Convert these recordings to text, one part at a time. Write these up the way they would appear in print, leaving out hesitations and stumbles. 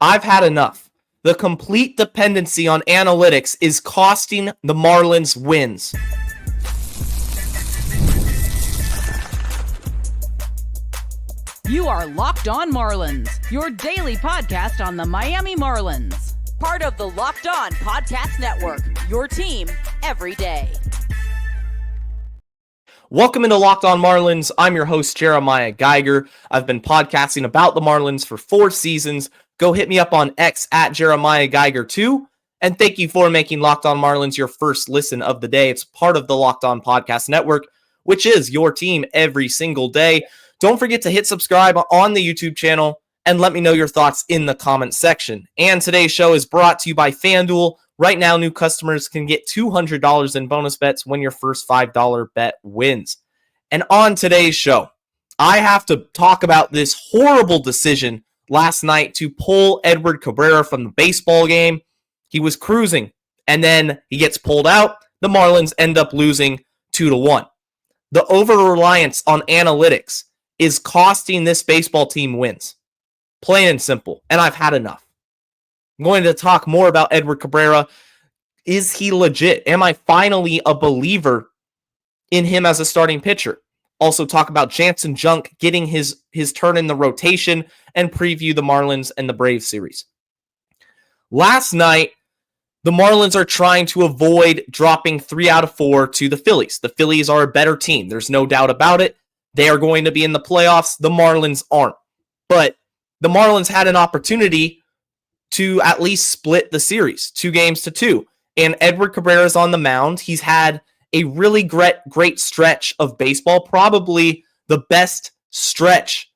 I've had enough. The complete dependency on analytics is costing the Marlins wins. You are Locked On Marlins, your daily podcast on the Miami Marlins. Part of the Locked On Podcast Network, your team every day. Welcome into Locked On Marlins. I'm your host, Jeremiah Geiger. I've been podcasting about the Marlins for 4 seasons. Go hit me up on X at Jeremiah Geiger 2. And thank you for making Locked On Marlins your first listen of the day. It's part of the Locked On Podcast Network, which is your team every single day. Don't forget to hit subscribe on the YouTube channel and let me know your thoughts in the comment section. And today's show is brought to you by FanDuel. Right now, new customers can get $200 in bonus bets when your first $5 bet wins. And on today's show, I have to talk about this horrible decision last night to pull Edward Cabrera from the baseball game. He was cruising, and then he gets pulled out. The Marlins end up losing 2-1. The over-reliance on analytics is costing this baseball team wins. Plain and simple. And I've had enough. I'm going to talk more about Edward Cabrera. Is he legit? Am I finally a believer in him as a starting pitcher? Also talk about Jansen Junk getting his turn in the rotation and preview the Marlins and the Braves series. Last night, the Marlins are trying to avoid dropping 3 out of 4 to the Phillies. The Phillies are a better team. There's no doubt about it. They are going to be in the playoffs. The Marlins aren't. But the Marlins had an opportunity to at least split the series, 2-2. And Edward Cabrera is on the mound. He's had a really great stretch of baseball, probably the best stretch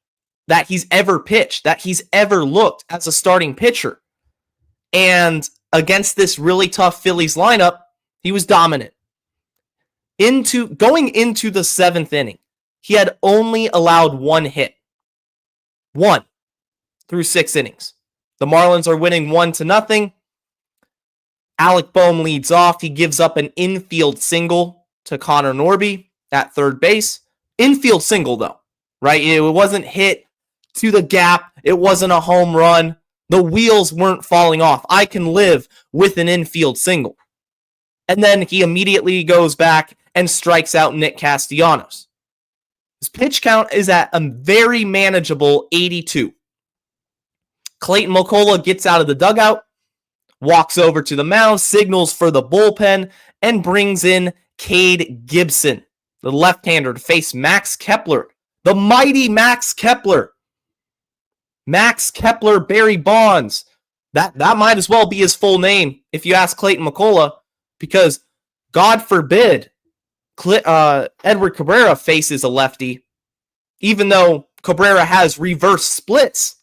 that he's ever pitched, that he's ever looked as a starting pitcher. And against this really tough Phillies lineup, he was dominant. Going into the 7th inning, he had only allowed 1 hit. 1 through 6 innings. The Marlins are winning 1-0. Alec Boehm leads off. He gives up an infield single to Connor Norby at third base. Infield single, though, right? It wasn't hit to the gap. It wasn't a home run. The wheels weren't falling off. I can live with an infield single. And then he immediately goes back and strikes out Nick Castellanos. His pitch count is at a very manageable 82. Clayton McCullough gets out of the dugout, walks over to the mound, signals for the bullpen, and brings in Cade Gibson, the left-hander, to face Max Kepler, the mighty Max Kepler. Max Kepler Barry Bonds. That might as well be his full name if you ask Clayton McCullough, because God forbid Edward Cabrera faces a lefty, even though Cabrera has reverse splits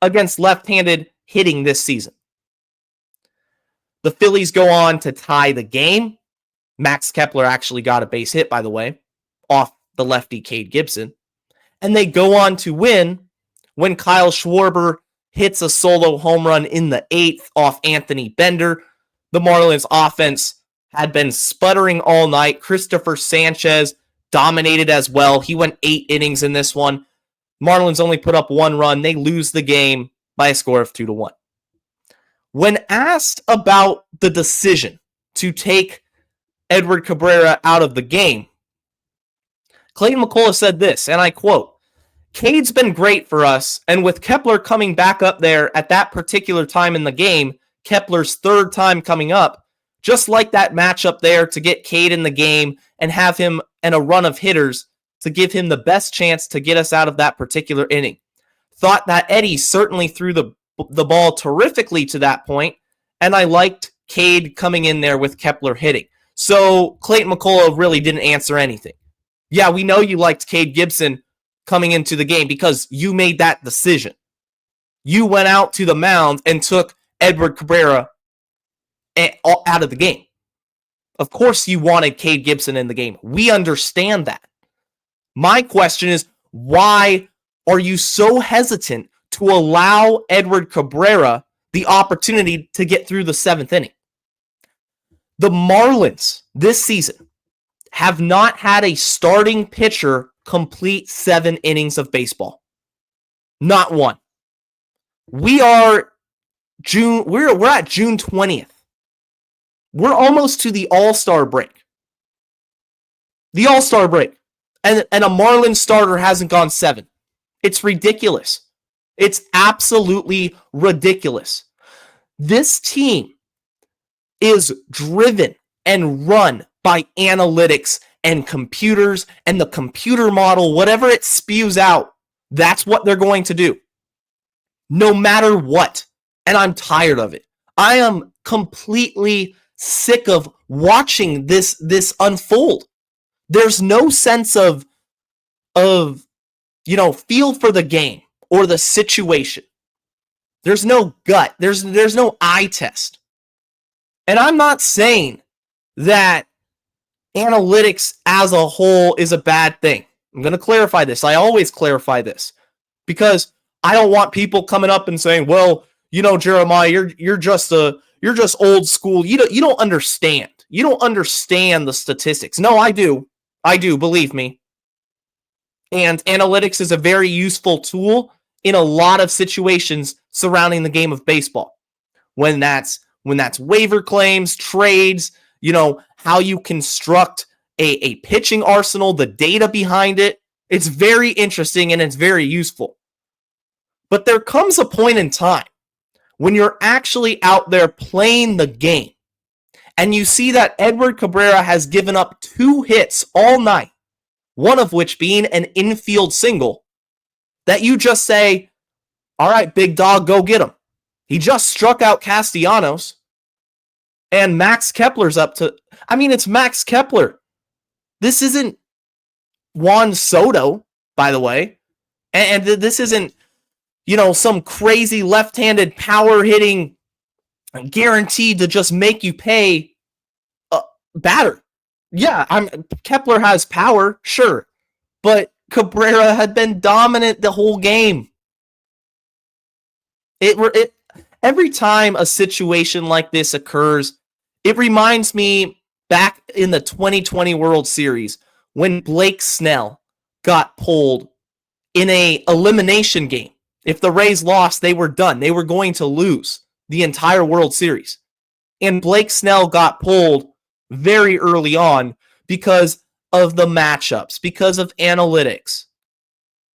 against left-handed hitting this season. The Phillies go on to tie the game. Max Kepler actually got a base hit, by the way, off the lefty Cade Gibson. And they go on to win when Kyle Schwarber hits a solo home run in the 8th off Anthony Bender. The Marlins offense had been sputtering all night. Christopher Sanchez dominated as well. He went 8 innings in this one. Marlins only put up 1 run. They lose the game by a score of 2-1. When asked about the decision to take Edward Cabrera out of the game, Clayton McCullough said this, and I quote, "Cade's been great for us, and with Kepler coming back up there at that particular time in the game, Kepler's 3rd time coming up, just like that matchup there to get Cade in the game and have him and a run of hitters to give him the best chance to get us out of that particular inning. Thought that Eddie certainly threw the ball terrifically to that point, and I liked Cade coming in there with Kepler hitting." So Clayton McCullough really didn't answer anything. Yeah, we know you liked Cade Gibson coming into the game because you made that decision. You went out to the mound and took Edward Cabrera out of the game. Of course you wanted Cade Gibson in the game. We understand that. My question is, why are you so hesitant to allow Edward Cabrera the opportunity to get through the 7th inning? The Marlins this season have not had a starting pitcher complete 7 innings of baseball. Not one. We are we're at June 20th. We're almost to the All-Star break. The All-Star break. And a Marlins starter hasn't gone 7. It's ridiculous. It's absolutely ridiculous. This team is driven and run by analytics and computers and the computer model, whatever it spews out, that's what they're going to do. No matter what. And I'm tired of it. I am completely sick of watching this unfold. There's no sense of feel for the game or the situation. There's no gut. There's no eye test. And I'm not saying that analytics as a whole is a bad thing. I'm going to clarify this. I always clarify this because I don't want people coming up and saying, "Well, Jeremiah, you're just old school. You don't understand. You don't understand the statistics." No, I do. I do, believe me. And analytics is a very useful tool in a lot of situations surrounding the game of baseball. When that's waiver claims, trades, how you construct a pitching arsenal, the data behind it. It's very interesting and it's very useful. But there comes a point in time when you're actually out there playing the game and you see that Edward Cabrera has given up 2 hits all night, one of which being an infield single, that you just say, all right, big dog, go get him. He just struck out Castellanos, and Max Kepler's up to... it's Max Kepler. This isn't Juan Soto, by the way. And this isn't, some crazy left-handed power-hitting guaranteed to just make you pay batter. Yeah, Kepler has power, sure. But Cabrera had been dominant the whole game. Every time a situation like this occurs, it reminds me back in the 2020 World Series when Blake Snell got pulled in a elimination game. If the Rays lost, they were done. They were going to lose the entire World Series. And Blake Snell got pulled very early on because of the matchups, because of analytics.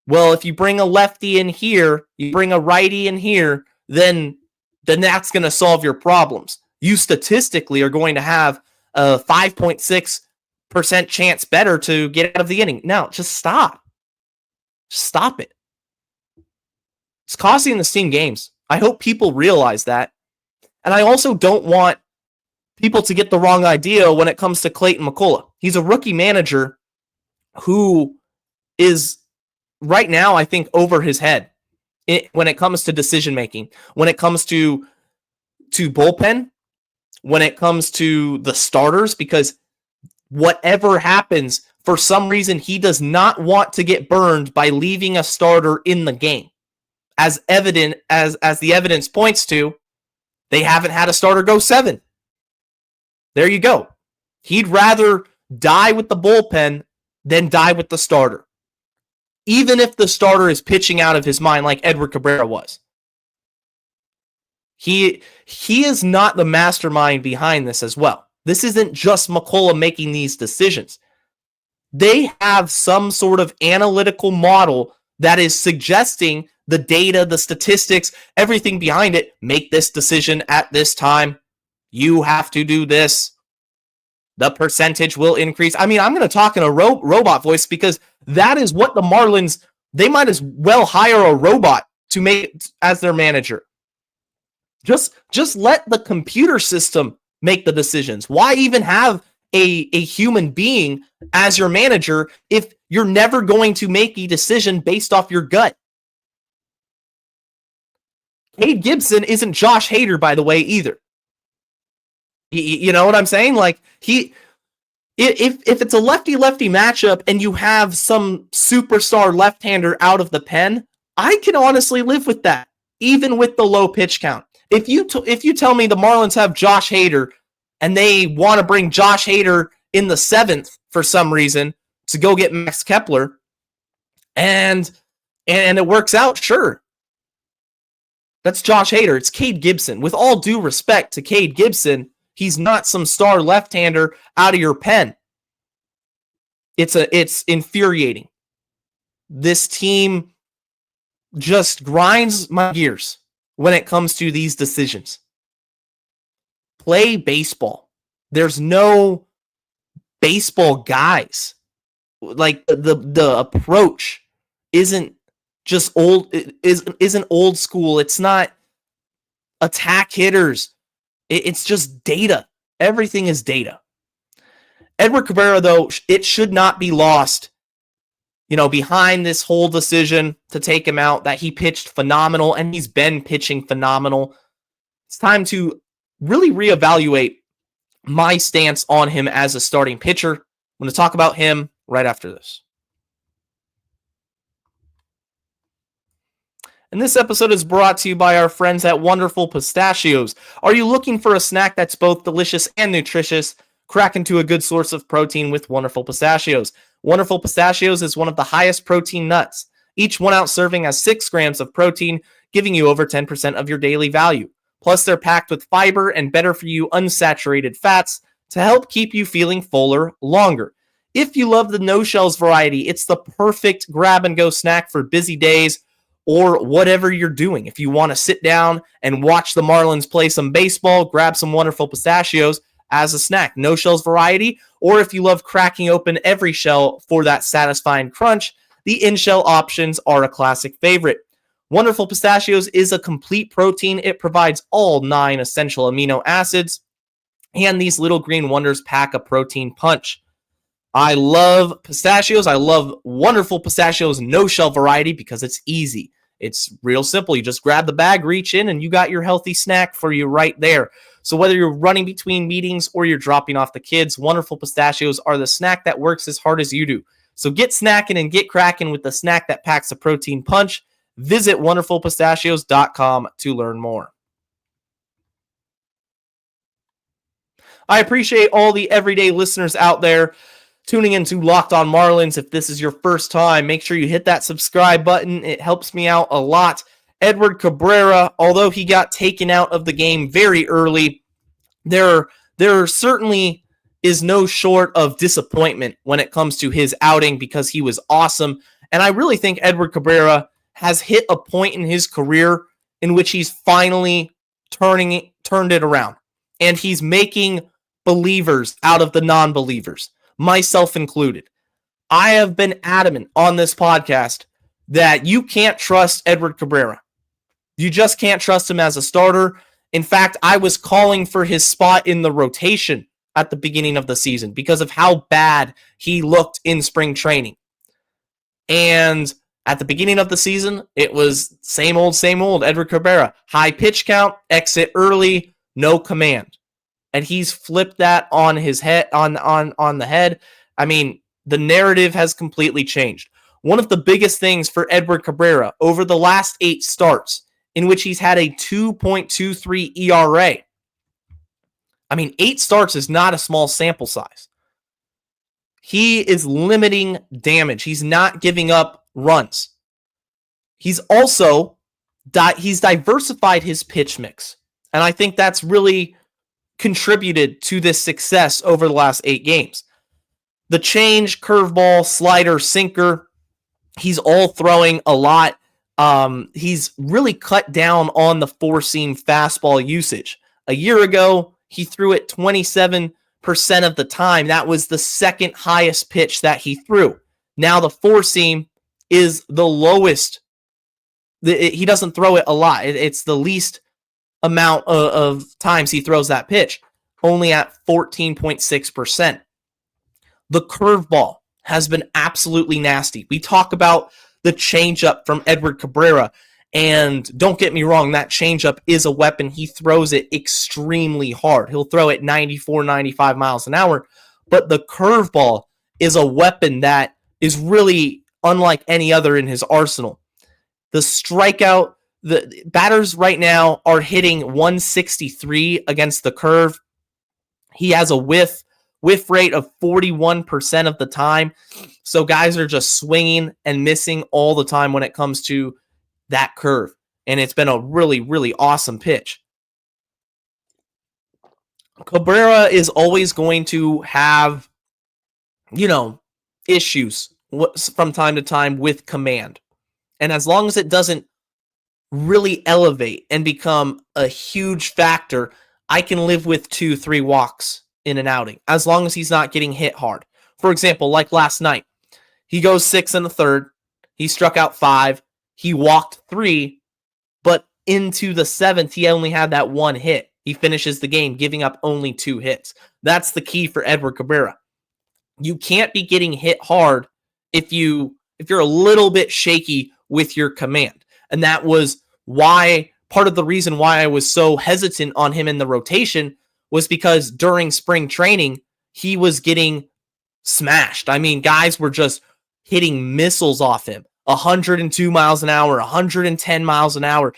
Well, if you bring a lefty in here, you bring a righty in here, then that's going to solve your problems. You statistically are going to have a 5.6% chance better to get out of the inning. Now, just stop. Stop it. It's costing this team games. I hope people realize that. And I also don't want people to get the wrong idea when it comes to Clayton McCullough. He's a rookie manager who is right now, I think, over his head when it comes to decision making, when it comes to bullpen, when it comes to the starters, because whatever happens, for some reason, he does not want to get burned by leaving a starter in the game. As evident as the evidence points to, they haven't had a starter go 7. There you go. He'd rather die with the bullpen than die with the starter. Even if the starter is pitching out of his mind like Edward Cabrera was. He is not the mastermind behind this as well. This isn't just McCullough making these decisions. They have some sort of analytical model that is suggesting the data, the statistics, everything behind it. Make this decision at this time. You have to do this. The percentage will increase. I'm going to talk in a robot voice because that is what the Marlins, they might as well hire a robot to make it as their manager. Just let the computer system make the decisions. Why even have a human being as your manager if you're never going to make a decision based off your gut? Cade Gibson isn't Josh Hader, by the way, either. You know what I'm saying? Like, if it's a lefty-lefty matchup and you have some superstar left-hander out of the pen, I can honestly live with that, even with the low pitch count. If you tell me the Marlins have Josh Hader and they want to bring Josh Hader in the 7th for some reason to go get Max Kepler, and it works out, sure. That's Josh Hader. It's Cade Gibson. With all due respect to Cade Gibson, he's not some star left-hander out of your pen. It's infuriating. This team just grinds my gears when it comes to these decisions. Play baseball. There's no baseball guys. Like the approach isn't just isn't old school. It's not attack hitters. It's just data. Everything is data. Edward Cabrera, though, it should not be lost, behind this whole decision to take him out, that he pitched phenomenal, and he's been pitching phenomenal. It's time to really reevaluate my stance on him as a starting pitcher. I'm going to talk about him right after this. And this episode is brought to you by our friends at Wonderful Pistachios. Are you looking for a snack that's both delicious and nutritious? Crack into a good source of protein with Wonderful Pistachios. Wonderful Pistachios is one of the highest protein nuts. Each 1 ounce serving has 6 grams of protein, giving you over 10% of your daily value. Plus, they're packed with fiber and better-for-you unsaturated fats to help keep you feeling fuller longer. If you love the no-shells variety, it's the perfect grab-and-go snack for busy days or whatever you're doing. If you want to sit down and watch the Marlins play some baseball, grab some Wonderful Pistachios as a snack. No shells variety, or if you love cracking open every shell for that satisfying crunch, the in-shell options are a classic favorite. Wonderful Pistachios is a complete protein. It provides all 9 essential amino acids, and these little green wonders pack a protein punch. I love pistachios. I love Wonderful Pistachios no-shell variety because it's easy. It's real simple. You just grab the bag, reach in, and you got your healthy snack for you right there. So whether you're running between meetings or you're dropping off the kids, Wonderful Pistachios are the snack that works as hard as you do. So get snacking and get cracking with the snack that packs a protein punch. Visit wonderfulpistachios.com to learn more. I appreciate all the everyday listeners out there tuning into Locked On Marlins. If this is your first time, make sure you hit that subscribe button. It helps me out a lot. Edward Cabrera, although he got taken out of the game very early, there certainly is no short of disappointment when it comes to his outing because he was awesome. And I really think Edward Cabrera has hit a point in his career in which he's finally turned it around. And he's making believers out of the non-believers, myself included. I have been adamant on this podcast that you can't trust Edward Cabrera. You just can't trust him as a starter. In fact, I was calling for his spot in the rotation at the beginning of the season because of how bad he looked in spring training. And at the beginning of the season, it was same old Edward Cabrera. High pitch count, exit early, no command. And he's flipped that on his head, on the head. I mean, the narrative has completely changed. One of the biggest things for Edward Cabrera over the last 8 starts, in which he's had a 2.23 ERA. I mean, 8 starts is not a small sample size. He is limiting damage. He's not giving up runs. He's also he's diversified his pitch mix. And I think that's really contributed to this success over the last 8 games. The change, curveball, slider, sinker, he's all throwing a lot. He's really cut down on the 4-seam fastball usage. A year ago, he threw it 27% of the time. That was the second highest pitch that he threw. Now the 4-seam is the lowest. He doesn't throw it a lot. It's the least amount of times he throws that pitch, only at 14.6%. The curveball has been absolutely nasty. We talk about the changeup from Edward Cabrera, and don't get me wrong, that changeup is a weapon. He throws it extremely hard. He'll throw it 94, 95 miles an hour, but the curveball is a weapon that is really unlike any other in his arsenal. The strikeout, the batters right now are hitting 163 against the curve. He has a whiff rate of 41% of the time. So guys are just swinging and missing all the time when it comes to that curve. and it's been a really, really awesome pitch. Cabrera is always going to have, issues from time to time with command. And as long as it doesn't really elevate and become a huge factor, I can live with 2-3 walks in an outing, as long as he's not getting hit hard. For example, like last night, he goes 6 in the third, he struck out 5, he walked 3, but into the 7th, he only had that 1 hit. He finishes the game giving up only 2 hits. That's the key for Edward Cabrera. You can't be getting hit hard if you're a little bit shaky with your command. And that was why part of the reason why I was so hesitant on him in the rotation was because during spring training, he was getting smashed. I mean, guys were just hitting missiles off him. 102 miles an hour, 110 miles an hour.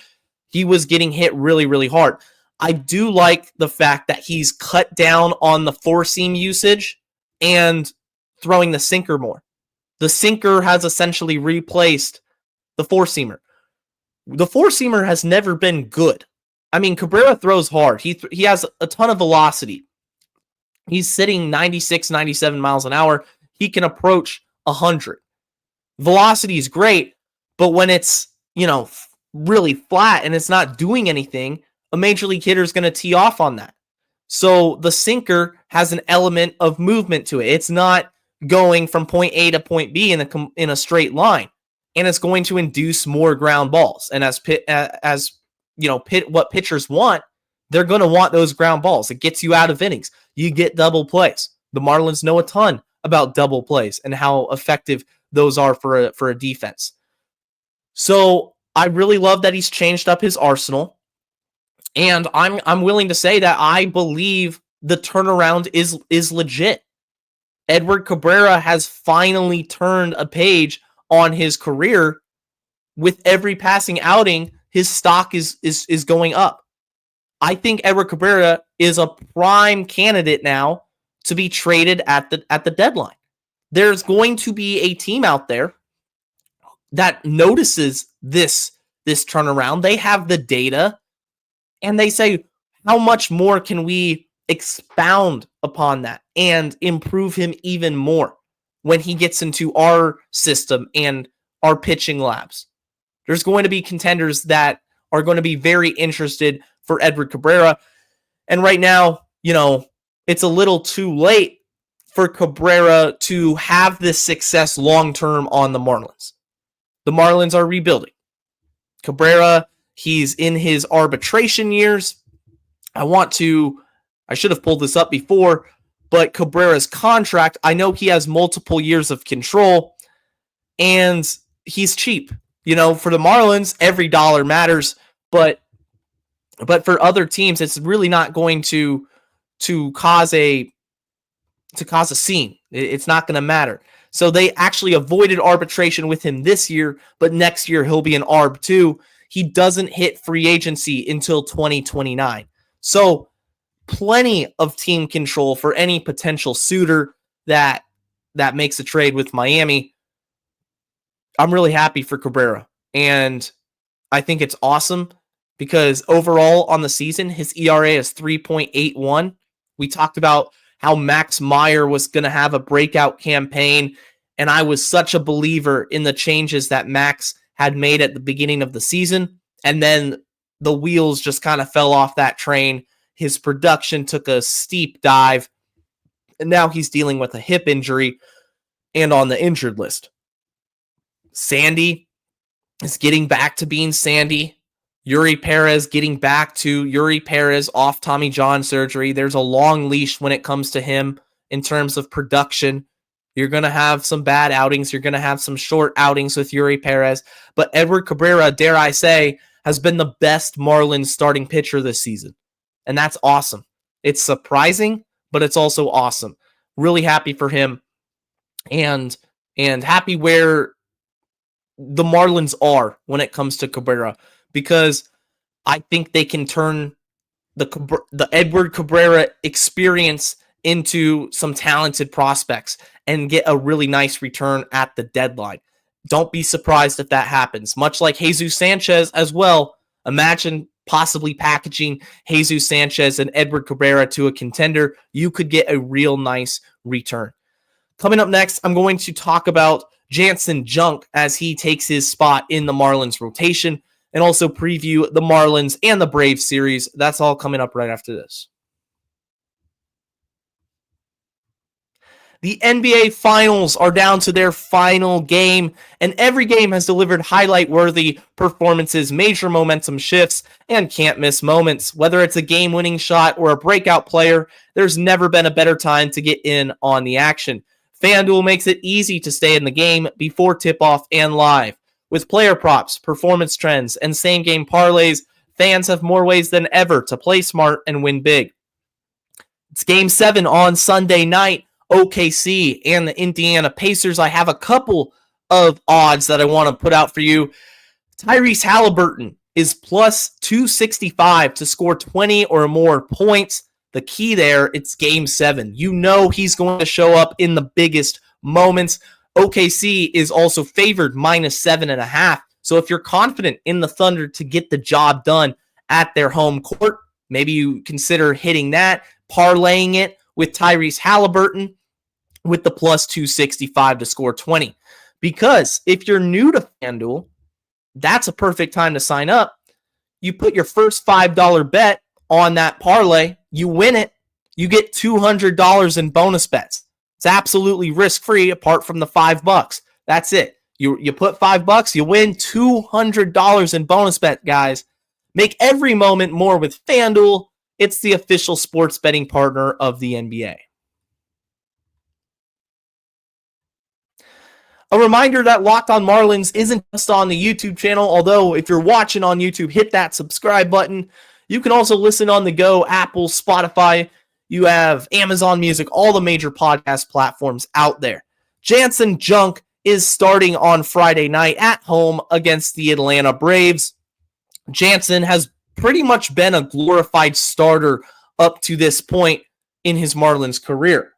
He was getting hit really, really hard. I do like the fact that he's cut down on the 4-seam usage and throwing the sinker more. The sinker has essentially replaced the 4-seamer. The 4-seamer has never been good. I mean, Cabrera throws hard. He has a ton of velocity. He's sitting 96, 97 miles an hour. He can approach 100. Velocity is great, but when it's, really flat and it's not doing anything, a major league hitter is going to tee off on that. So the sinker has an element of movement to it. It's not going from point A to point B in a straight line, and it's going to induce more ground balls. And what pitchers want, they're going to want those ground balls. It gets you out of innings. You get double plays. The Marlins know a ton about double plays and how effective those are for a defense. So I really love that he's changed up his arsenal, and I'm willing to say that I believe the turnaround is legit. Edward Cabrera has finally turned a page on his career. With every passing outing, his stock is going up. I think Edward Cabrera is a prime candidate now to be traded at the deadline. There's going to be a team out there that notices this turnaround. They have the data, and they say, how much more can we expound upon that and improve him even more when he gets into our system and our pitching labs? There's going to be contenders that are going to be very interested for Edward Cabrera. And right now, it's a little too late for Cabrera to have this success long-term on the Marlins. The Marlins are rebuilding. Cabrera, he's in his arbitration years. I should have pulled this up before, but Cabrera's contract, I know he has multiple years of control, and he's cheap. For the Marlins, every dollar matters, but for other teams, it's really not going to cause a scene. It's not going to matter. So they actually avoided arbitration with him this year, but next year he'll be an ARB too. He doesn't hit free agency until 2029. So plenty of team control for any potential suitor that makes a trade with Miami. I'm really happy for Cabrera, and I think it's awesome because overall on the season, his ERA is 3.81. We talked about how Max Meyer was going to have a breakout campaign, and I was such a believer in the changes that Max had made at the beginning of the season, and then the wheels just kind of fell off that train. His production took a steep dive, and now he's dealing with a hip injury and on the injured list. Sandy is getting back to being Sandy. Yuri Perez getting back to Yuri Perez off Tommy John surgery. There's a long leash when it comes to him in terms of production. You're going to have some bad outings. You're going to have some short outings with Yuri Perez. But Edward Cabrera, dare I say, has been the best Marlins starting pitcher this season. And that's awesome. It's surprising, but it's also awesome. Really happy for him, and happy where the Marlins are when it comes to Cabrera, because I think they can turn the Edward Cabrera experience into some talented prospects and get a really nice return at the deadline. Don't be surprised if that happens. Much like Jesus Sanchez as well, Imagine possibly packaging Jesus Sanchez and Edward Cabrera to a contender. You could get a real nice return. Coming up next, I'm going to talk about Jansen Junk as he takes his spot in the Marlins rotation, and also preview the Marlins and the Braves series. That's all coming up right after this. The NBA Finals are down to their final game, and every game has delivered highlight-worthy performances, major momentum shifts, and can't-miss moments. Whether it's a game-winning shot or a breakout player, there's never been a better time to get in on the action. FanDuel makes it easy to stay in the game before tip-off and live. With player props, performance trends, and same-game parlays, fans have more ways than ever to play smart and win big. It's Game 7 on Sunday night. OKC and the Indiana Pacers. I have a couple of odds that I want to put out for you. Tyrese Halliburton is plus 265 to score 20 or more points. The key there, it's Game 7. You know he's going to show up in the biggest moments. OKC is also favored minus 7.5. So if you're confident in the Thunder to get the job done at their home court, maybe you consider hitting that, parlaying it with Tyrese Halliburton with the plus 265 to score 20. Because if you're new to FanDuel, that's a perfect time to sign up. You put your first $5 bet on that parlay, you win it, you get $200 in bonus bets. It's absolutely risk-free apart from the $5. That's it. You put $5, you win $200 in bonus bet, guys. Make every moment more with FanDuel. It's the official sports betting partner of the NBA. A reminder that Locked On Marlins isn't just on the YouTube channel, although if you're watching on YouTube, hit that subscribe button. You can also listen on the go, Apple, Spotify. You have Amazon Music, all the major podcast platforms out there. Jansen Junk is starting on Friday night at home against the Atlanta Braves. Jansen has pretty much been a glorified starter up to this point in his Marlins career.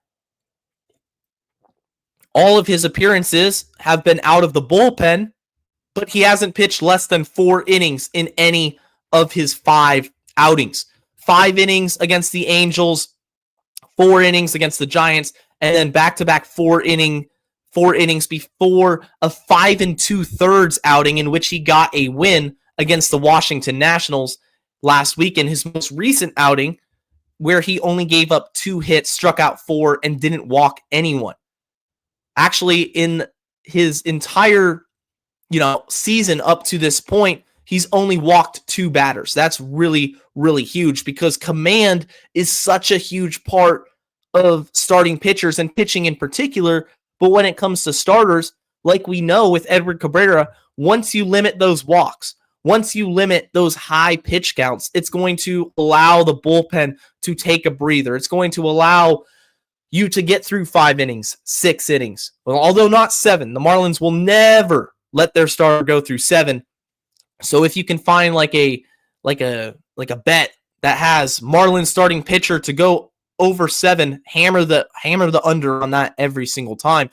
All of his appearances have been out of the bullpen, but he hasn't pitched less than 4 innings in any of his 5 outings. 5 innings against the Angels, 4 innings against the Giants, and then back-to-back 4 innings before a 5 2/3 outing in which he got a win against the Washington Nationals last week in his most recent outing, where he only gave up 2 hits, struck out 4, and didn't walk anyone. Actually, in his entire, season up to this point, he's only walked 2 batters. That's really, really huge because command is such a huge part of starting pitchers and pitching in particular. But when it comes to starters, like we know with Edward Cabrera, once you limit those walks, once you limit those high pitch counts, it's going to allow the bullpen to take a breather. It's going to allow you to get through 5 innings, 6 innings. Well, although not 7, the Marlins will never let their starter go through 7. So if you can find like a bet that has Marlins starting pitcher to go over 7, hammer the under on that every single time.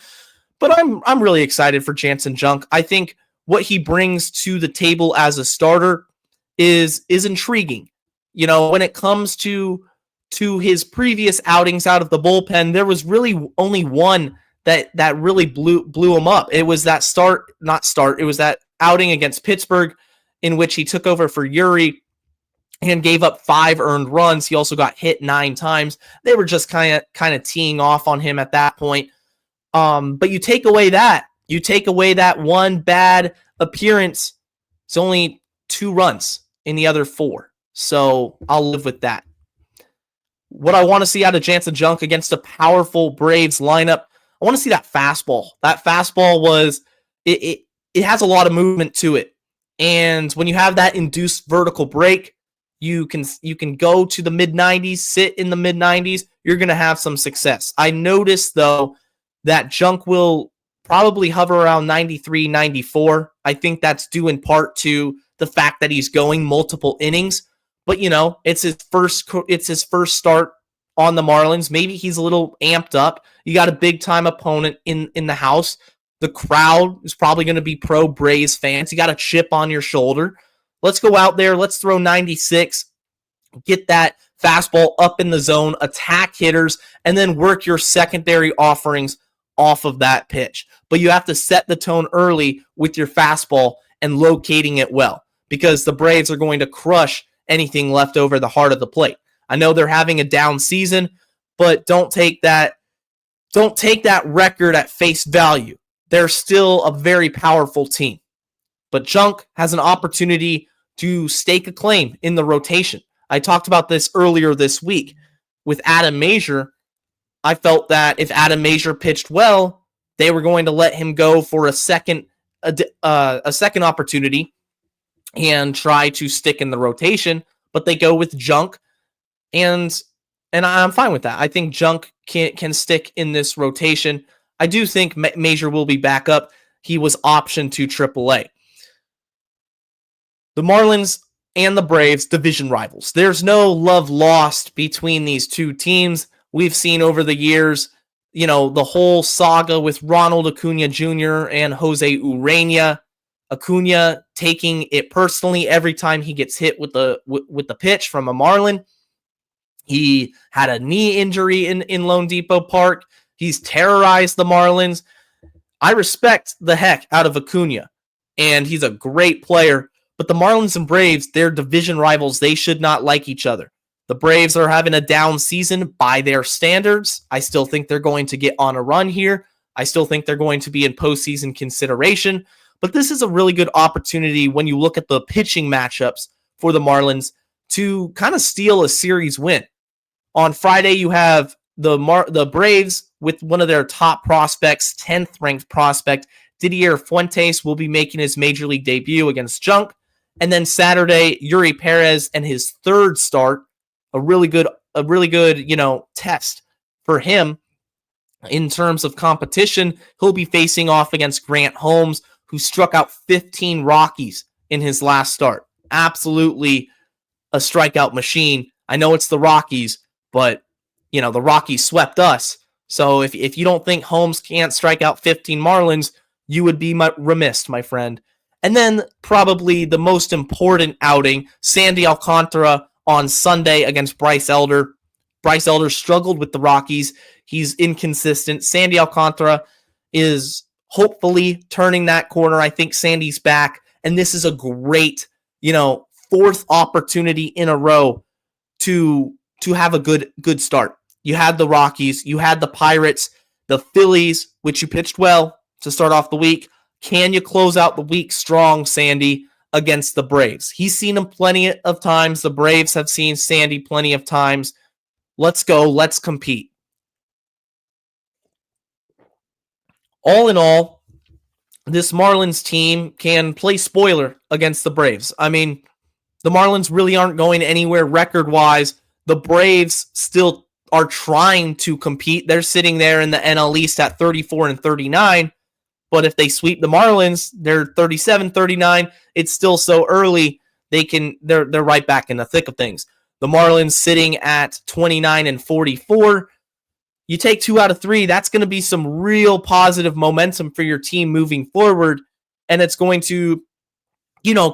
But I'm really excited for Jansen Junk. I think what he brings to the table as a starter is intriguing. When it comes to his previous outings out of the bullpen, there was really only one that really blew him up. It was that it was that outing against Pittsburgh in which he took over for Yuri and gave up 5 earned runs. He also got hit 9 times. They were just kind of teeing off on him at that point. But you take away that one bad appearance. It's only 2 runs in the other 4. So I'll live with that. What I want to see out of Jansen Junk against a powerful Braves lineup, I want to see that fastball. That fastball it has a lot of movement to it. And when you have that induced vertical break, you can go to the mid-90s, sit in the mid-90s, you're going to have some success. I noticed, though, that Junk will probably hover around 93, 94. I think that's due in part to the fact that he's going multiple innings. But, it's his first start on the Marlins. Maybe he's a little amped up. You got a big-time opponent in the house. The crowd is probably going to be pro-Braves fans. You got a chip on your shoulder. Let's go out there. Let's throw 96. Get that fastball up in the zone, attack hitters, and then work your secondary offerings off of that pitch. But you have to set the tone early with your fastball and locating it well, because the Braves are going to crush anything left over the heart of the plate. I know they're having a down season, but don't take that record at face value. They're still a very powerful team. But Junk has an opportunity to stake a claim in the rotation. I talked about this earlier this week. With Adam Mazur, I felt that if Adam Mazur pitched well, they were going to let him go for a second opportunity and try to stick in the rotation, but they go with Junk, and I'm fine with that. I think Junk can stick in this rotation. I do think Mazur will be back up. He was optioned to AAA. The Marlins and the Braves, division rivals. There's no love lost between these two teams. We've seen over the years, the whole saga with Ronald Acuna Jr. and Jose Urena. Acuna taking it personally every time he gets hit with the pitch from a Marlin. He had a knee injury in Lone Depot Park. He's terrorized the Marlins. I respect the heck out of Acuna, and he's a great player. But the Marlins and Braves, they're division rivals. They should not like each other. The Braves are having a down season by their standards. I still think they're going to get on a run here. I still think they're going to be in postseason consideration. But this is a really good opportunity when you look at the pitching matchups for the Marlins to kind of steal a series win. On Friday, you have the Braves with one of their top prospects, 10th ranked prospect, Didier Fuentes, will be making his major league debut against Junk. And then Saturday, Yuri Perez and his third start, a really good, test for him in terms of competition. He'll be facing off against Grant Holmes, who struck out 15 Rockies in his last start. Absolutely a strikeout machine. I know it's the Rockies, but the Rockies swept us. So if you don't think Holmes can't strike out 15 Marlins, you would be remiss, my friend. And then probably the most important outing, Sandy Alcantara on Sunday against Bryce Elder. Bryce Elder struggled with the Rockies. He's inconsistent. Sandy Alcantara is hopefully turning that corner. I think Sandy's back, and this is a great, fourth opportunity in a row to have a good start. You had the Rockies, you had the Pirates, the Phillies, which you pitched well to start off the week. Can you close out the week strong, Sandy, against the Braves? He's seen him plenty of times. The Braves have seen Sandy plenty of times. Let's go. Let's compete. All in all, this Marlins team can play spoiler against the Braves. I mean, the Marlins really aren't going anywhere record-wise. The Braves still are trying to compete. They're sitting there in the NL East at 34-39. But if they sweep the Marlins, they're 37-39. It's still so early. They're right back in the thick of things. The Marlins sitting at 29-44. You take 2 out of 3, that's going to be some real positive momentum for your team moving forward, and it's going to,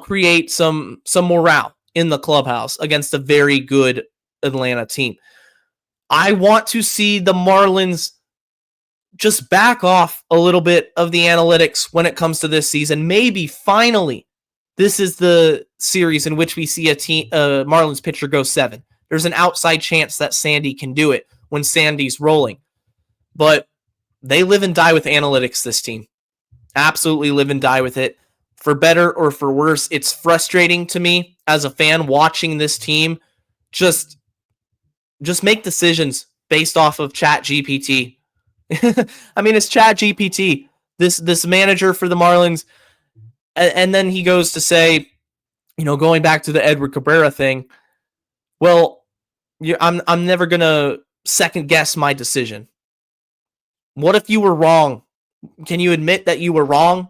create some morale in the clubhouse against a very good Atlanta team. I want to see the Marlins just back off a little bit of the analytics when it comes to this season. Maybe finally this is the series in which we see a Marlins pitcher go 7. There's an outside chance that Sandy can do it when Sandy's rolling. But they live and die with analytics, this team. Absolutely live and die with it. For better or for worse, it's frustrating to me as a fan watching this team just make decisions based off of ChatGPT. I mean, it's ChatGPT, this manager for the Marlins, and then he goes to say, going back to the Edward Cabrera thing, well, I'm never gonna second guess my decision. What if you were wrong? Can you admit that you were wrong?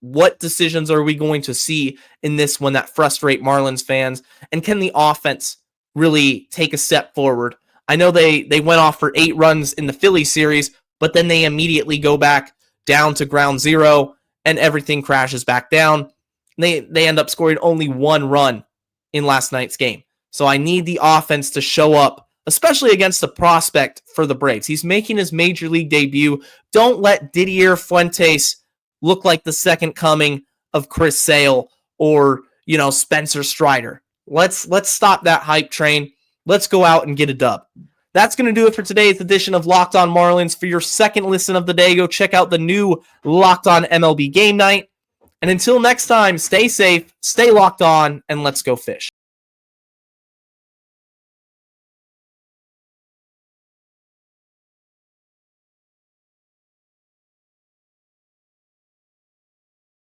What decisions are we going to see in this one that frustrate Marlins fans? And can the offense really take a step forward? I know they went off for 8 runs in the Philly series, but then they immediately go back down to ground zero and everything crashes back down. They end up scoring only 1 run in last night's game. So I need the offense to show up, especially against the prospect for the Braves. He's making his major league debut. Don't let Didier Fuentes look like the second coming of Chris Sale or, Spencer Strider. Let's stop that hype train. Let's go out and get a dub. That's going to do it for today's edition of Locked On Marlins. For your second listen of the day, go check out the new Locked On MLB Game Night. And until next time, stay safe, stay locked on, and let's go fish.